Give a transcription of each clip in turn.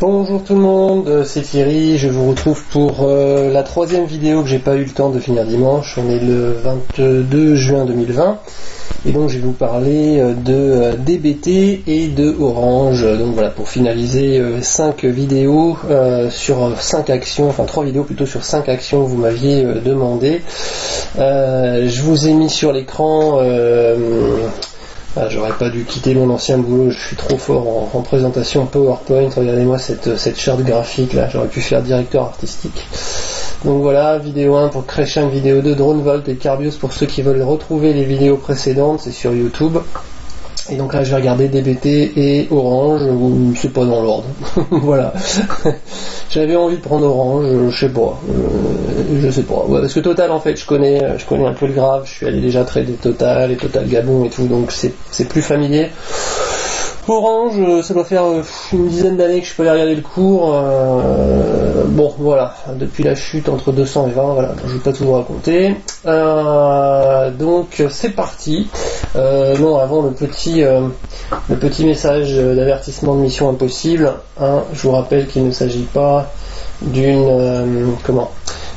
Bonjour tout le monde, c'est Thierry, je vous retrouve pour la troisième vidéo que j'ai pas eu le temps de finir dimanche. On est le 22 juin 2020 et donc je vais vous parler de DBT et de Orange. Donc voilà, pour finaliser 5 vidéos sur 5 actions, enfin 3 vidéos plutôt sur 5 actions que vous m'aviez demandé. Je vous ai mis sur l'écran... j'aurais pas dû quitter mon ancien boulot, je suis trop fort en présentation PowerPoint. Regardez-moi cette charte graphique là, j'aurais pu faire directeur artistique. Donc voilà, vidéo 1 pour Crescent, vidéo 2 Dronevolt et Carbios pour ceux qui veulent retrouver les vidéos précédentes, c'est sur YouTube. Et donc là je vais regarder DBT et Orange, ou c'est pas dans l'ordre. Voilà. J'avais envie de prendre Orange, je sais pas. Ouais, parce que Total en fait je connais un peu le graphe, je suis allé déjà trader Total et Total Gabon et tout, donc c'est plus familier. Orange, ça doit faire une dizaine d'années que je peux aller regarder le cours. Bon, voilà, depuis la chute entre 200 et 20, voilà, je vais pas tout vous raconter. Donc c'est parti. Non, avant le petit message d'avertissement de mission impossible. Je vous rappelle qu'il ne s'agit pas d'une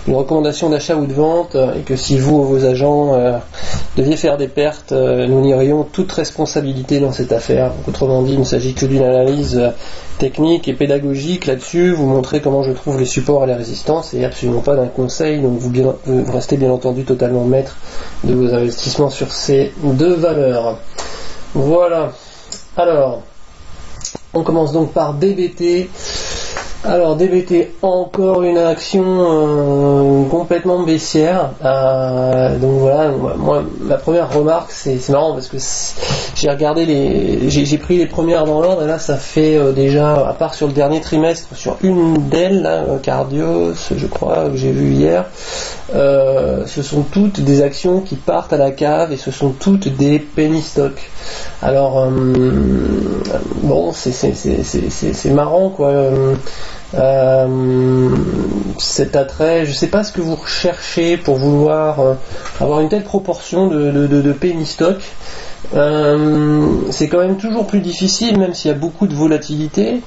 recommandation d'achat ou de vente, et que si vous ou vos agents deviez faire des pertes, nous nierions toute responsabilité dans cette affaire. Donc, autrement dit, il ne s'agit que d'une analyse technique et pédagogique là-dessus, vous montrer comment je trouve les supports et les résistances, et absolument pas d'un conseil. Donc vous restez bien entendu totalement maître de vos investissements sur ces deux valeurs. Voilà. Alors, on commence donc par DBT. Alors DBT, encore une action complètement baissière. Donc voilà, moi ma première remarque, c'est marrant parce que j'ai regardé j'ai pris les premières dans l'ordre, et là ça fait déjà, à part sur le dernier trimestre, sur une d'elles, là, Carbios, je crois, que j'ai vu hier, ce sont toutes des actions qui partent à la cave, et ce sont toutes des penny stocks. Alors bon, c'est marrant quoi. Cet attrait, je sais pas ce que vous recherchez pour vouloir avoir une telle proportion de penny stock. C'est quand même toujours plus difficile, même s'il y a beaucoup de volatilité,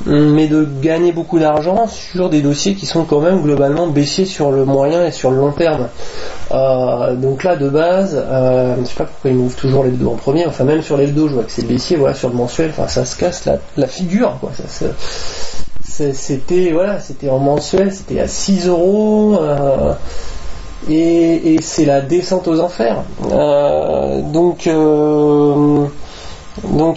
mais de gagner beaucoup d'argent sur des dossiers qui sont quand même globalement baissiers sur le moyen et sur le long terme. Donc là de base, je sais pas pourquoi ils m'ouvrent toujours les deux en premier, enfin même sur les deux je vois que c'est baissier, voilà, sur le mensuel, enfin ça se casse la figure quoi. C'était en mensuel, c'était à 6 euros, et c'est la descente aux enfers. Donc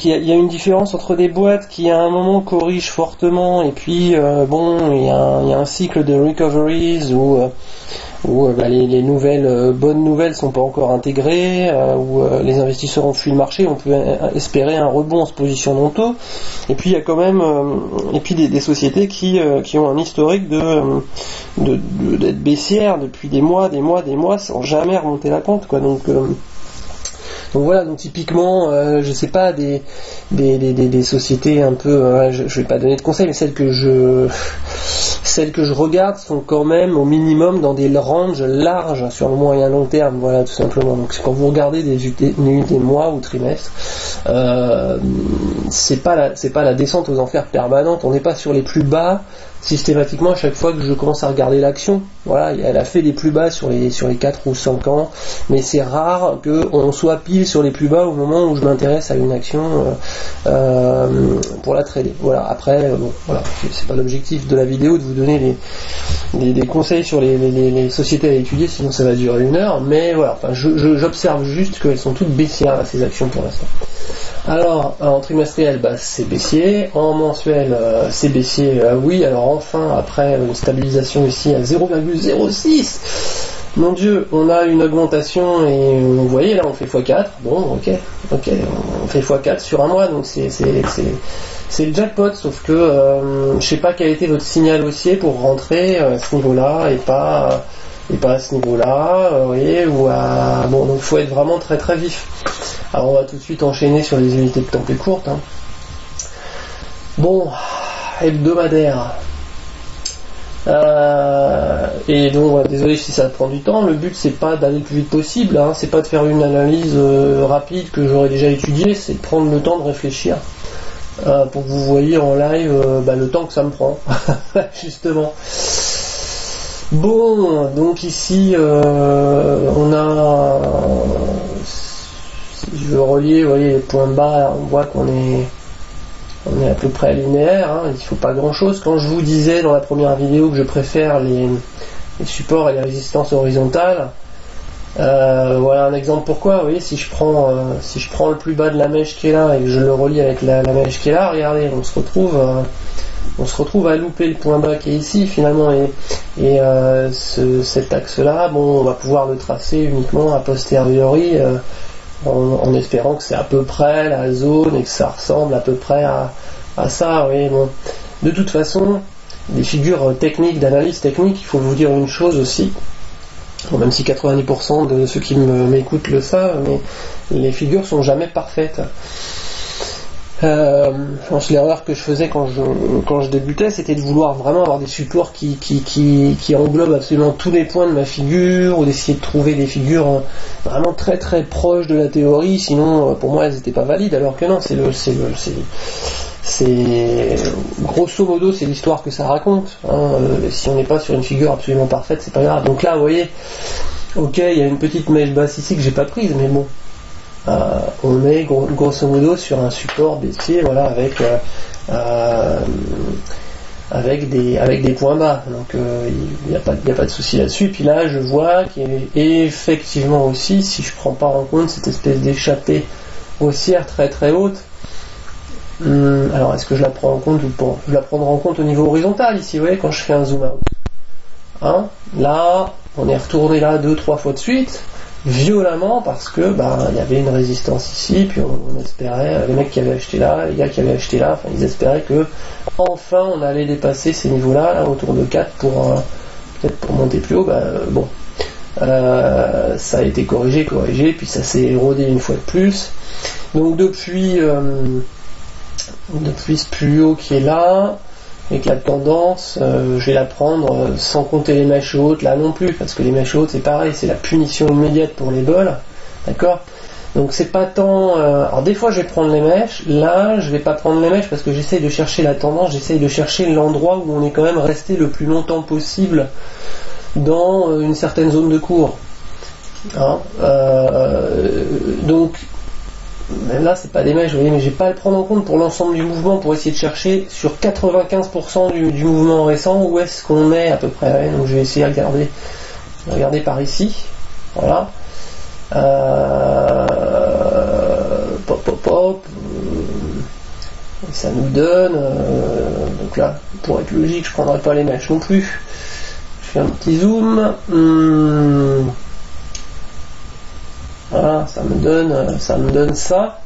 il y a une différence entre des boîtes qui à un moment corrigent fortement, et puis il y a un cycle de recoveries où les nouvelles bonnes nouvelles sont pas encore intégrées, où les investisseurs ont fui le marché, on peut espérer un rebond en se positionnant tôt. Et puis il y a quand même des sociétés qui ont un historique d'être baissières depuis des mois sans jamais remonter la pente quoi. Donc voilà, donc typiquement, je sais pas, des sociétés un peu, je vais pas donner de conseils, mais celles que je regarde sont quand même au minimum dans des ranges larges sur le moyen long terme, voilà, tout simplement. Donc quand vous regardez des unités mois ou trimestres, c'est pas la descente aux enfers permanente, on n'est pas sur les plus bas systématiquement à chaque fois que je commence à regarder l'action. Voilà, elle a fait des plus bas sur les 4 ou 5 ans, mais c'est rare qu'on soit pile sur les plus bas au moment où je m'intéresse à une action pour la trader. Voilà, après, voilà, c'est pas l'objectif de la vidéo de vous donner des conseils sur les sociétés à étudier, sinon ça va durer 1 heure, mais voilà, enfin, j'observe juste qu'elles sont toutes baissières là, ces actions pour l'instant. Alors, en trimestriel, c'est baissier, en mensuel, c'est baissier, oui, alors enfin, après une stabilisation ici à 0,06, mon Dieu, on a une augmentation, et vous voyez là, on fait x4, bon, ok, on fait x4 sur un mois, donc c'est le jackpot, sauf que je sais pas quel était votre signal haussier pour rentrer à ce niveau-là, et pas à ce niveau-là, vous voyez, donc il faut être vraiment très très vif. Alors on va tout de suite enchaîner sur les unités de temps plus courtes. Bon, hebdomadaire. Et donc désolé si ça prend du temps, le but c'est pas d'aller le plus vite possible, c'est pas de faire une analyse rapide que j'aurais déjà étudiée, c'est de prendre le temps de réfléchir pour que vous voyez en live le temps que ça me prend, justement. Bon, donc ici, on a, si je veux relier, vous voyez les points bas, on voit qu'on est à peu près linéaire, hein, il ne faut pas grand chose. Quand je vous disais dans la première vidéo que je préfère les supports et les résistances horizontales, voilà un exemple pourquoi. Vous voyez, si je prends le plus bas de la mèche qui est là et que je le relie avec la mèche qui est là, regardez, on se retrouve à louper le point bas qui est ici finalement, et cet axe là, bon, on va pouvoir le tracer uniquement a posteriori, en espérant que c'est à peu près la zone et que ça ressemble à peu près à ça. Oui, bon. De toute façon, des figures techniques, d'analyse technique, il faut vous dire une chose aussi, bon, même si 90% de ceux qui m'écoutent le savent, mais les figures sont jamais parfaites. Je pense que l'erreur que je faisais quand je débutais, c'était de vouloir vraiment avoir des supports qui englobent absolument tous les points de ma figure, ou d'essayer de trouver des figures vraiment très très proches de la théorie, sinon pour moi elles n'étaient pas valides, alors que non, c'est grosso modo c'est l'histoire que ça raconte, hein. Si on n'est pas sur une figure absolument parfaite, c'est pas grave. Donc là vous voyez, ok, il y a une petite mèche basse ici que j'ai pas prise, mais bon, on est grosso modo sur un support baissier, voilà, avec des points bas, donc il n'y a pas de souci là-dessus. Puis là je vois qu'effectivement aussi, si je prends pas en compte cette espèce d'échappée haussière très très haute, alors est-ce que je la prends en compte ou pas? Je la prendrai en compte au niveau horizontal ici, vous voyez, quand je fais un zoom out, hein, là on est retourné là 2-3 fois de suite, violemment, parce que il y avait une résistance ici, puis on espérait, les mecs qui avaient acheté là, les gars qui avaient acheté là, ils espéraient que enfin on allait dépasser ces niveaux-là, là, autour de 4 peut-être pour monter plus haut. Bon, ça a été corrigé, puis ça s'est érodé une fois de plus. Donc depuis ce plus haut qui est là, avec la tendance, je vais la prendre sans compter les mèches hautes là non plus, parce que les mèches hautes c'est pareil, c'est la punition immédiate pour les bols, d'accord? Donc c'est pas tant, alors des fois je vais prendre les mèches, là je vais pas prendre les mèches parce que j'essaye de chercher la tendance, j'essaye de chercher l'endroit où on est quand même resté le plus longtemps possible dans une certaine zone de cours, hein, donc là c'est pas des mèches, vous voyez, mais je vais pas le prendre en compte pour l'ensemble du mouvement, pour essayer de chercher sur 95% du mouvement récent où est-ce qu'on est à peu près. Donc je vais essayer de regarder par ici, voilà, et ça nous donne, donc là pour être logique je prendrai pas les mèches non plus, je fais un petit zoom, voilà, ça me donne ça,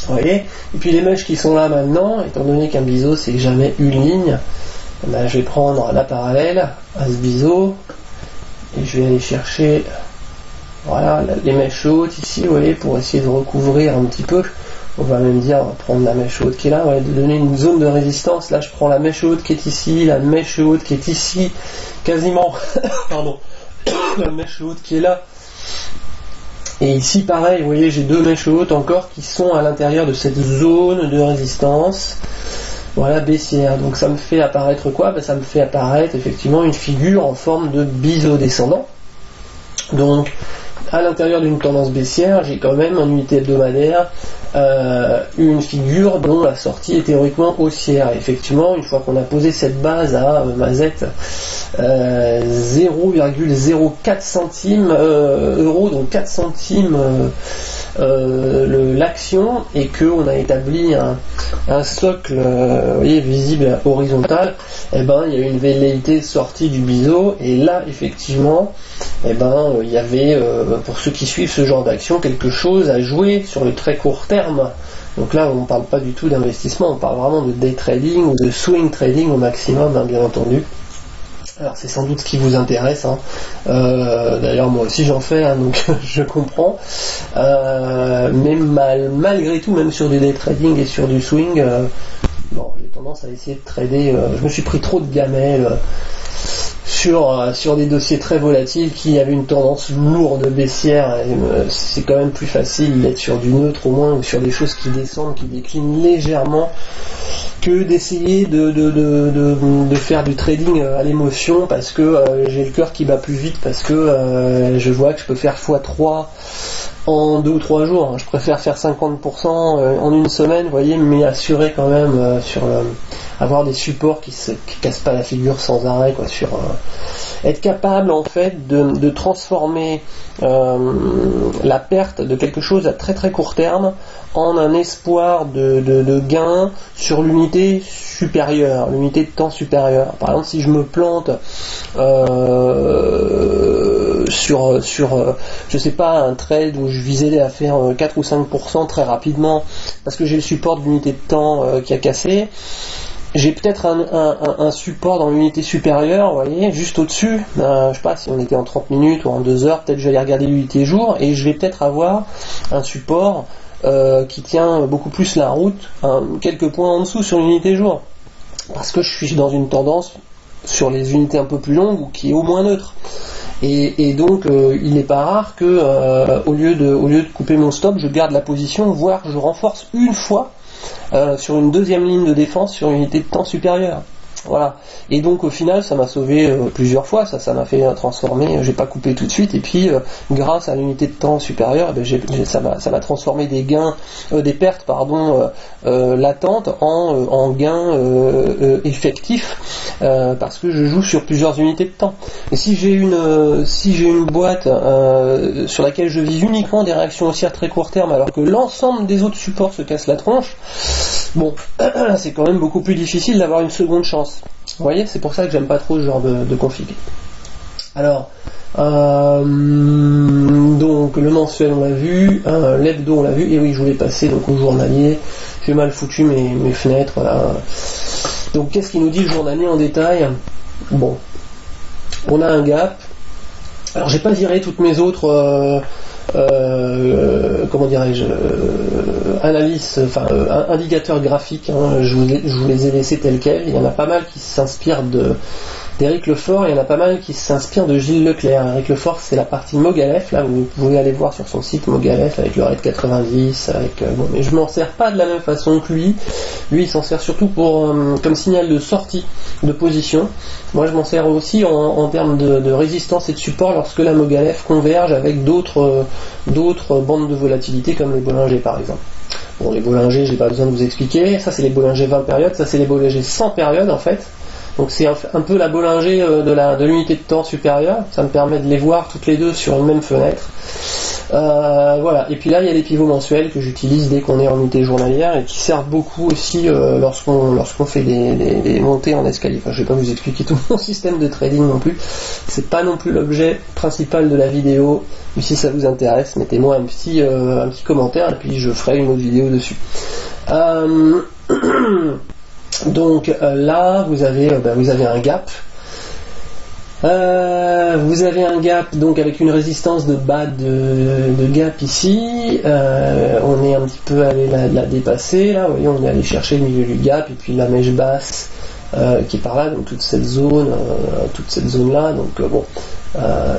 vous voyez. Et puis les mèches qui sont là maintenant, étant donné qu'un biseau c'est jamais une ligne, je vais prendre la parallèle à ce biseau et je vais aller chercher, voilà, les mèches hautes ici, vous voyez, pour essayer de recouvrir un petit peu. On va même dire, on va prendre la mèche haute qui est là, ouais, de donner une zone de résistance. Là je prends la mèche haute qui est ici, la mèche haute qui est ici, quasiment pardon, la mèche haute qui est là. Et ici pareil, vous voyez, j'ai deux mèches hautes encore qui sont à l'intérieur de cette zone de résistance, voilà, baissière. Donc ça me fait apparaître quoi? Ça me fait apparaître effectivement une figure en forme de biseau descendant. Donc à l'intérieur d'une tendance baissière, j'ai quand même en unité hebdomadaire une figure dont la sortie est théoriquement haussière. Et effectivement, une fois qu'on a posé cette base à ma Z 0,04 centimes euros, donc 4 centimes l'action, et qu'on a établi un socle voyez, visible horizontal, il y a une velléité sortie du biseau, et là effectivement il y avait pour ceux qui suivent ce genre d'action quelque chose à jouer sur le très court terme. Donc là on ne parle pas du tout d'investissement, on parle vraiment de day trading ou de swing trading au maximum, hein, bien entendu. Alors c'est sans doute ce qui vous intéresse, hein. D'ailleurs moi aussi j'en fais, hein, donc je comprends, mais malgré tout, même sur du day trading et sur du swing, j'ai tendance à essayer de trader, je me suis pris trop de gamelles sur des dossiers très volatiles qui avaient une tendance lourde baissière. C'est quand même plus facile d'être sur du neutre au moins, ou sur des choses qui descendent, qui déclinent légèrement, que d'essayer de faire du trading à l'émotion, parce que j'ai le cœur qui bat plus vite, parce que je vois que je peux faire x3 en 2 ou 3 jours. Je préfère faire 50% en une semaine, vous voyez, mais assurer quand même avoir des supports qui cassent pas la figure sans arrêt, quoi, sur être capable en fait de transformer la perte de quelque chose à très très court terme en un espoir de gain sur l'unité supérieure, l'unité de temps supérieure. Par exemple, si je me plante sur je sais pas, un trade où je visais à faire 4 ou 5% très rapidement parce que j'ai le support de l'unité de temps qui a cassé, j'ai peut-être un support dans l'unité supérieure, vous voyez, juste au-dessus. Je sais pas, si on était en 30 minutes ou en 2 heures, peut-être je vais aller regarder l'unité jour et je vais peut-être avoir un support qui tient beaucoup plus la route, quelques points en dessous sur l'unité jour, parce que je suis dans une tendance sur les unités un peu plus longues ou qui est au moins neutre. Et donc il n'est pas rare que au lieu de couper mon stop, je garde la position, voire je renforce une fois sur une deuxième ligne de défense sur une unité de temps supérieure. Voilà. Et donc au final ça m'a sauvé plusieurs fois, ça m'a fait transformer, j'ai pas coupé tout de suite, et puis grâce à l'unité de temps supérieure, ça m'a transformé des gains, des pertes latentes en gains effectifs, parce que je joue sur plusieurs unités de temps. Et si j'ai une boîte sur laquelle je vise uniquement des réactions haussières très court terme, alors que l'ensemble des autres supports se cassent la tronche, bon, c'est quand même beaucoup plus difficile d'avoir une seconde chance. Vous voyez, c'est pour ça que j'aime pas trop ce genre de config. Alors, donc le mensuel on l'a vu, l'hebdo on l'a vu, et oui, je voulais passer donc au journalier. J'ai mal foutu mes fenêtres. Voilà. Donc qu'est-ce qu'il nous dit le journalier en détail? Bon, on a un gap. Alors j'ai pas viré toutes mes autres comment dirais-je, analyse, indicateurs graphiques, je vous les ai laissés tels quels. Il y en a pas mal qui s'inspirent d'Éric Lefort, et il y en a pas mal qui s'inspirent de Gilles Leclerc. Éric Lefort, c'est la partie Mogalef, là vous pouvez aller voir sur son site Mogalef avec le RAID 90, bon, mais je m'en sers pas de la même façon que lui. Lui il s'en sert surtout pour comme signal de sortie de position. Moi je m'en sers aussi en termes de résistance et de support lorsque la Mogalef converge avec d'autres bandes de volatilité comme les Bollinger par exemple. Bon, les Bollinger, j'ai pas besoin de vous expliquer. Ça c'est les Bollinger 20 périodes, ça c'est les Bollinger 100 périodes en fait. Donc c'est un peu la Bollinger de l'unité de temps supérieure. Ça me permet de les voir toutes les deux sur une même fenêtre. Voilà. Et puis là il y a les pivots mensuels que j'utilise dès qu'on est en unité journalière et qui servent beaucoup aussi lorsqu'on fait des montées en escalier. Enfin, je vais pas vous expliquer tout mon système de trading non plus. C'est pas non plus l'objet principal de la vidéo. Mais si ça vous intéresse, mettez-moi un petit commentaire et puis je ferai une autre vidéo dessus. Donc là vous avez un gap. Vous avez un gap donc avec une résistance de bas de gap ici. On est un petit peu allé la dépasser là. Vous voyez, on est allé chercher le milieu du gap et puis la mèche basse qui est par là, donc toute cette zone là. Donc bon,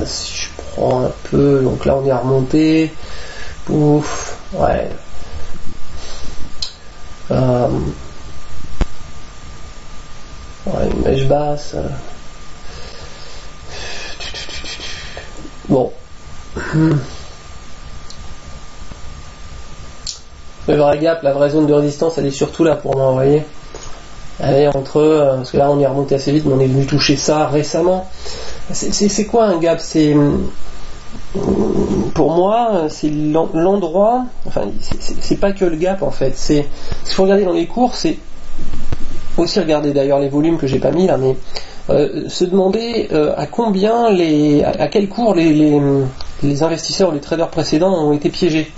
si je prends un peu, donc là on est à remonter. Ouf, ouais. Ouais, une mèche basse. Bon. Le vrai gap, la vraie zone de résistance, elle est surtout là pour moi, vous voyez. Elle est entre... parce que là, on est remonté assez vite, mais on est venu toucher ça récemment. C'est quoi un gap? C'est... Pour moi, c'est l'endroit... Enfin, c'est pas que le gap, en fait. Ce qu'il faut regarder dans les cours, c'est... Aussi regarder d'ailleurs les volumes que j'ai pas mis là, mais se demander à quel cours les investisseurs ou les traders précédents ont été piégés.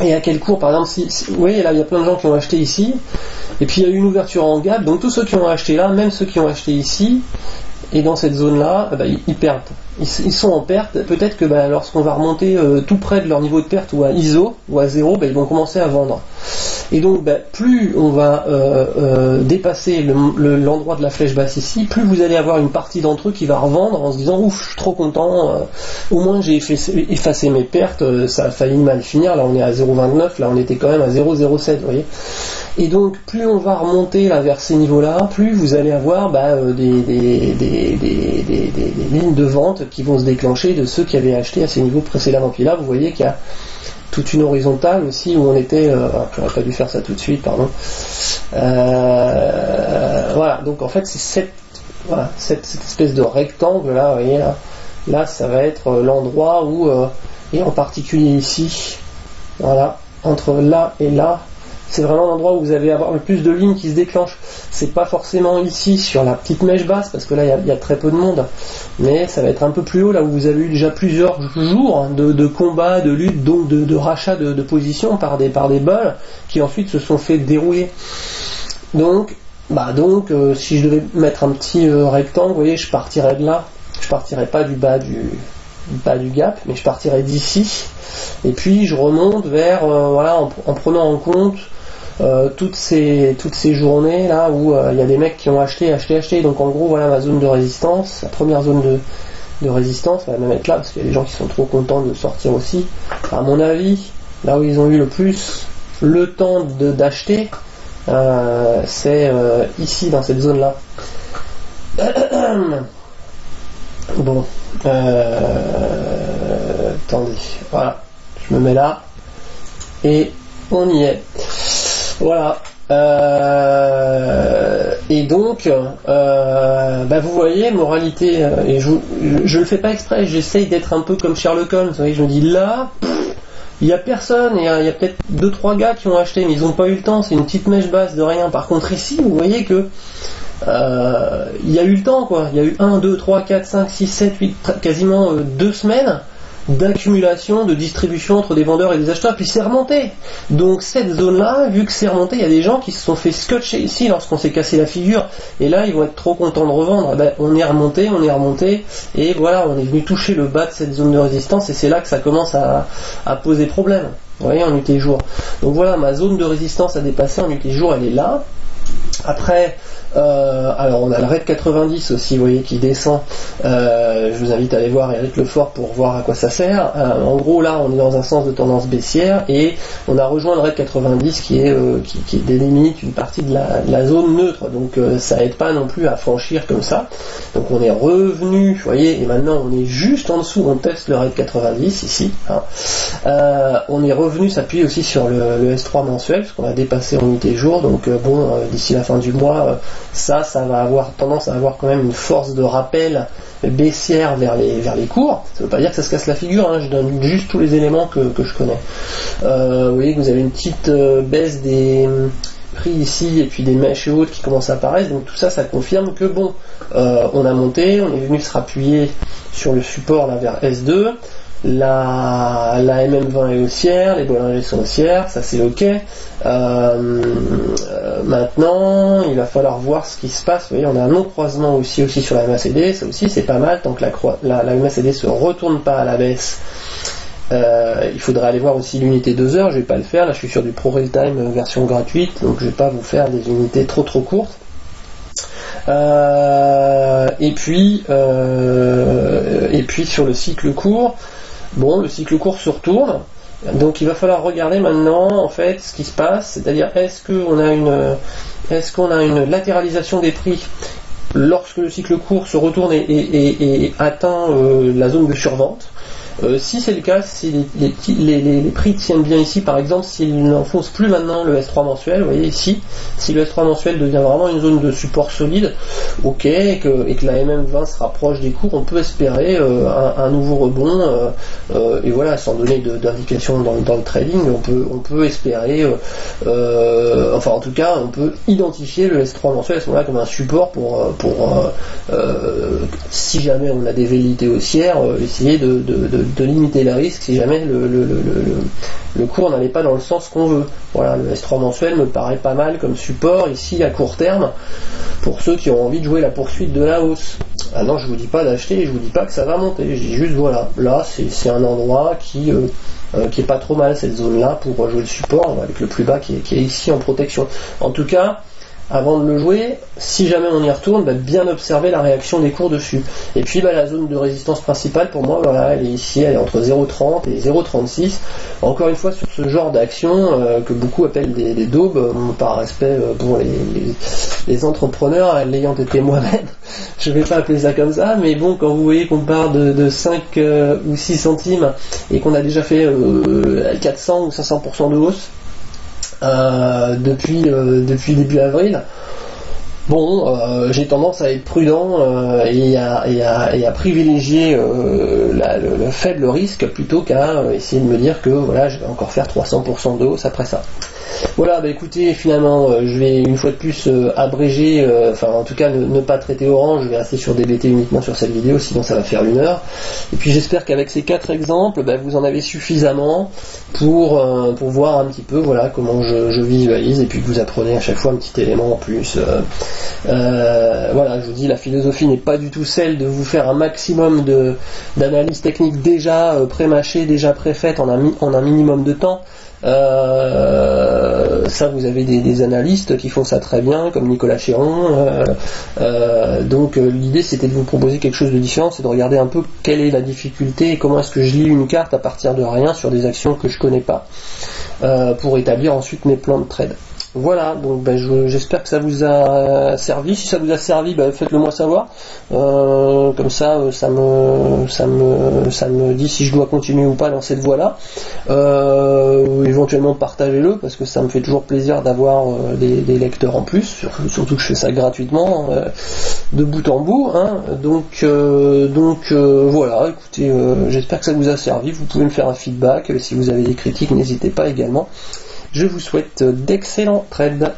Et à quel cours, par exemple, vous voyez là, il y a plein de gens qui ont acheté ici, et puis il y a eu une ouverture en gap, donc tous ceux qui ont acheté là, même ceux qui ont acheté ici, et dans cette zone-là, ils perdent. Ils sont en perte. Peut-être que lorsqu'on va remonter tout près de leur niveau de perte, ou à ISO, ou à 0, ils vont commencer à vendre. Et donc plus on va dépasser l'endroit de la flèche basse ici, plus vous allez avoir une partie d'entre eux qui va revendre en se disant ouf, je suis trop content, au moins j'ai effacé mes pertes, ça a failli mal finir, là on est à 0,29, là on était quand même à 0,07, vous voyez. Et donc plus on va remonter là vers ces niveaux-là, plus vous allez avoir des lignes de vente qui vont se déclencher de ceux qui avaient acheté à ces niveaux précédemment. Puis là vous voyez qu'il y a toute une horizontale aussi où on était, j'aurais pas dû faire ça tout de suite, pardon. Voilà, donc en fait c'est cette espèce de rectangle là, vous voyez là ça va être l'endroit où, et en particulier ici, voilà, entre là et là, c'est vraiment l'endroit où vous allez avoir le plus de lignes qui se déclenchent. C'est pas forcément ici sur la petite mèche basse parce que là il y a très peu de monde, mais ça va être un peu plus haut là où vous avez eu déjà plusieurs jours de combats, de luttes, donc de rachat de positions par des bulles qui ensuite se sont fait dérouiller. Donc si je devais mettre un petit rectangle, vous voyez, je partirais de là, je partirais pas du bas du gap, mais je partirais d'ici et puis je remonte vers en prenant en compte toutes ces journées là où il y a des mecs qui ont acheté. Donc en gros voilà ma zone de résistance, la première zone de résistance, on va la mettre là parce qu'il y a des gens qui sont trop contents de sortir aussi. À mon avis, là où ils ont eu le plus le temps d'acheter, c'est ici dans cette zone là. Bon, attendez, voilà, je me mets là et on y est. Voilà. Et donc, vous voyez, moralité, et je le fais pas exprès, j'essaye d'être un peu comme Sherlock Holmes. Vous voyez, je me dis là, il y a personne, il y a peut-être 2-3 gars qui ont acheté, mais ils ont pas eu le temps. C'est une petite mèche basse de rien. Par contre, ici, vous voyez que il y a eu le temps, quoi. Il y a eu 1, 2, 3, 4, 5, 6, 7, 8, quasiment 2 semaines d'accumulation, de distribution entre des vendeurs et des acheteurs, puis c'est remonté. Donc cette zone-là, vu que c'est remonté, il y a des gens qui se sont fait scotcher ici lorsqu'on s'est cassé la figure, et là ils vont être trop contents de revendre. On est remonté, et voilà, on est venu toucher le bas de cette zone de résistance, et c'est là que ça commence à poser problème. Vous voyez, en UT jour. Donc voilà, ma zone de résistance à dépasser en UT jour, elle est là. Après, alors on a le RAID 90 aussi, vous voyez, qui descend. Je vous invite à aller voir Eric Lefort pour voir à quoi ça sert. En gros, là, on est dans un sens de tendance baissière et on a rejoint le RAID 90 qui délimite une partie de la zone neutre. Donc ça aide pas non plus à franchir comme ça. Donc on est revenu, vous voyez, et maintenant on est juste en dessous. On teste le RAID 90 ici. On est revenu s'appuyer aussi sur le S3 mensuel parce qu'on a dépassé en unité jour. Donc d'ici la fin du mois, ça va avoir tendance à avoir quand même une force de rappel baissière vers les cours. Ça ne veut pas dire que ça se casse la figure, hein, je donne juste tous les éléments que je connais. Vous voyez que vous avez une petite baisse des prix ici et puis des mèches et autres qui commencent à apparaître, donc tout ça confirme que bon, on a monté, on est venu se rappuyer sur le support là vers S2. La MM20 est haussière, les Bollinger sont haussières, ça c'est ok. Maintenant, il va falloir voir ce qui se passe. Vous voyez, on a un non-croisement aussi sur la MACD, ça aussi c'est pas mal, tant que la MACD se retourne pas à la baisse. Il faudrait aller voir aussi l'unité 2 heures, je vais pas le faire, là je suis sur du Pro Real Time version gratuite, donc je vais pas vous faire des unités trop courtes. Et puis sur le cycle court, bon, le cycle court se retourne, donc il va falloir regarder maintenant en fait ce qui se passe, c'est-à-dire est-ce qu'on a une latéralisation des prix lorsque le cycle court se retourne et atteint la zone de survente. Si c'est le cas, si les prix tiennent bien ici, par exemple, s'il n'enfonce plus maintenant le S3 mensuel, vous voyez ici, si le S3 mensuel devient vraiment une zone de support solide, ok, et que la MM20 se rapproche des cours, on peut espérer un nouveau rebond, et voilà, sans donner d'indication dans le trading, on peut espérer, enfin en tout cas, on peut identifier le S3 mensuel à ce moment-là comme un support pour si jamais on a des velléités haussières, essayer de limiter le risque si jamais le cours n'allait pas dans le sens qu'on veut. Voilà, le S3 mensuel me paraît pas mal comme support ici à court terme pour ceux qui ont envie de jouer la poursuite de la hausse. Ah non, je vous dis pas d'acheter, je vous dis pas que ça va monter, je dis juste voilà, là c'est un endroit qui qui est pas trop mal cette zone là pour jouer le support, avec le plus bas qui est ici en protection. En tout cas, avant de le jouer, si jamais on y retourne, bien observer la réaction des cours dessus. Et puis la zone de résistance principale, pour moi, voilà, elle est ici, elle est entre 0,30 et 0,36. Encore une fois, sur ce genre d'action que beaucoup appellent des daubes, par respect pour les entrepreneurs, l'ayant été moi-même, je vais pas appeler ça comme ça, mais bon, quand vous voyez qu'on part de 5 ou 6 centimes et qu'on a déjà fait 400 ou 500% de hausse, depuis début avril, j'ai tendance à être prudent et à privilégier le faible risque plutôt qu'à essayer de me dire que voilà, je vais encore faire 300% de hausse après ça. Voilà, écoutez, finalement, je vais une fois de plus abréger, en tout cas ne pas traiter Orange, je vais rester sur DBT uniquement sur cette vidéo, sinon ça va faire 1 heure. Et puis j'espère qu'avec ces 4 exemples, vous en avez suffisamment pour voir un petit peu voilà, comment je visualise, et puis que vous apprenez à chaque fois un petit élément en plus. Voilà, je vous dis, la philosophie n'est pas du tout celle de vous faire un maximum d'analyse technique déjà pré-mâchée, déjà préfaite en un minimum de temps. Ça, vous avez des analystes qui font ça très bien, comme Nicolas Chéron. Donc l'idée, c'était de vous proposer quelque chose de différent, c'est de regarder un peu quelle est la difficulté et comment est-ce que je lis une carte à partir de rien sur des actions que je connais pas, pour établir ensuite mes plans de trade. Voilà, donc j'espère que ça vous a servi. Si ça vous a servi, faites-le moi savoir. Comme ça, ça me dit si je dois continuer ou pas dans cette voie-là. Éventuellement partagez-le, parce que ça me fait toujours plaisir d'avoir des lecteurs en plus, surtout que je fais ça gratuitement, de bout en bout. Donc voilà, écoutez, j'espère que ça vous a servi. Vous pouvez me faire un feedback. Si vous avez des critiques, n'hésitez pas également. Je vous souhaite d'excellents trades.